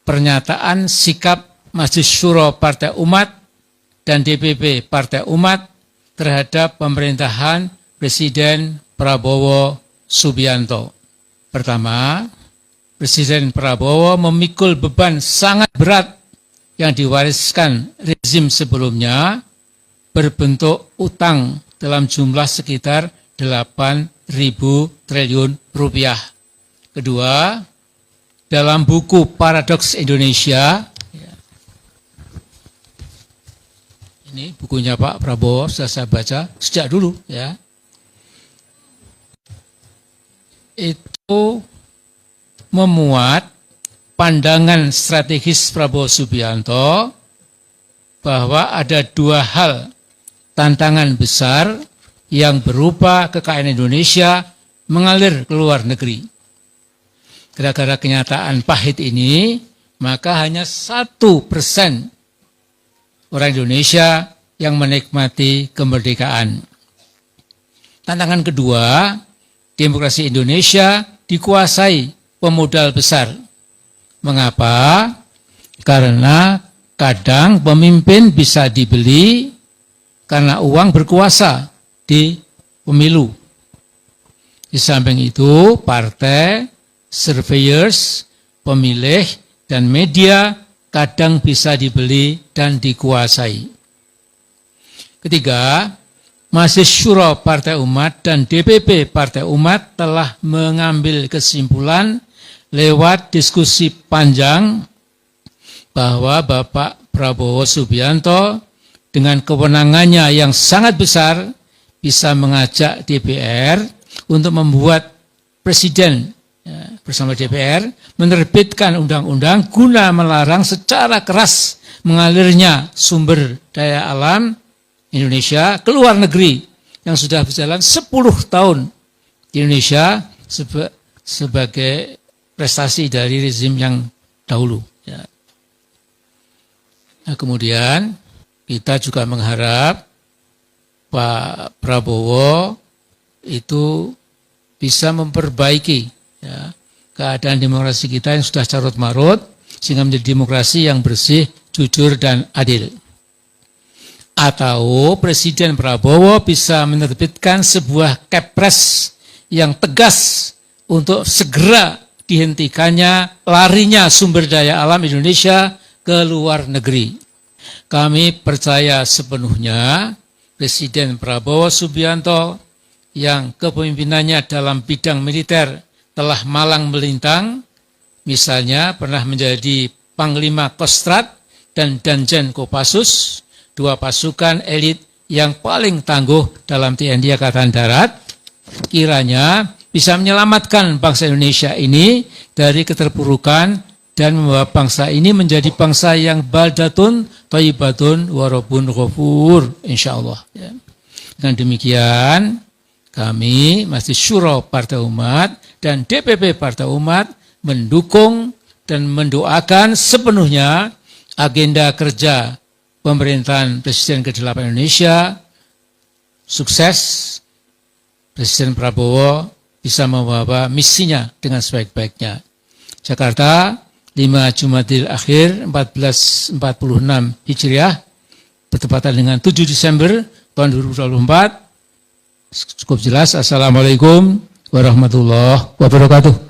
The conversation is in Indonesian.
pernyataan sikap Majelis Syuro Partai Umat dan DPP Partai Umat terhadap pemerintahan Presiden Prabowo Subianto. Pertama, Presiden Prabowo memikul beban sangat berat yang diwariskan rezim sebelumnya berbentuk utang dalam jumlah sekitar 8.000 triliun rupiah. Kedua, dalam buku Paradoks Indonesia, ini bukunya Pak Prabowo, sudah saya baca sejak dulu ya. Itu memuat pandangan strategis Prabowo Subianto bahwa ada dua hal tantangan besar yang berupa kekayaan Indonesia mengalir ke luar negeri. Gara-gara kenyataan pahit ini, maka hanya 1% orang Indonesia yang menikmati kemerdekaan. Tantangan kedua, demokrasi Indonesia dikuasai pemodal besar. Mengapa? Karena kadang pemimpin bisa dibeli karena uang berkuasa di pemilu. Di samping itu, partai, surveyors, pemilih, dan media kadang bisa dibeli dan dikuasai. Ketiga, Majelis Syuro Partai Umat dan DPP Partai Umat telah mengambil kesimpulan lewat diskusi panjang bahwa Bapak Prabowo Subianto dengan kewenangannya yang sangat besar bisa mengajak DPR untuk membuat presiden bersama DPR menerbitkan undang-undang guna melarang secara keras mengalirnya sumber daya alam Indonesia ke luar negeri yang sudah berjalan 10 tahun di Indonesia sebagai prestasi dari rezim yang dahulu. Nah, kemudian kita juga mengharap Pak Prabowo itu bisa memperbaiki keadaan demokrasi kita yang sudah carut marut sehingga menjadi demokrasi yang bersih, jujur, dan adil. Atau Presiden Prabowo bisa menerbitkan sebuah kepres yang tegas untuk segera dihentikannya larinya sumber daya alam Indonesia ke luar negeri. Kami percaya sepenuhnya Presiden Prabowo Subianto yang kepemimpinannya dalam bidang militer telah malang melintang, misalnya pernah menjadi Panglima Kostrad dan Danjen Kopassus, dua pasukan elit yang paling tangguh dalam TNI Angkatan Darat, kiranya bisa menyelamatkan bangsa Indonesia ini dari keterpurukan dan membawa bangsa ini menjadi bangsa yang baldatun, thayyibatun, warabun ghafur, insyaallah. Dengan demikian, kami Majelis Syuro Partai Umat dan DPP Partai Umat mendukung dan mendoakan sepenuhnya agenda kerja pemerintahan Presiden ke-8 Indonesia sukses, Presiden Prabowo bisa membawa misinya dengan sebaik-baiknya. Jakarta, 5 Jumadil Akhir 1446 Hijriah, bertepatan dengan 7 Desember tahun 2024. Cukup jelas. Assalamualaikum warahmatullahi wabarakatuh.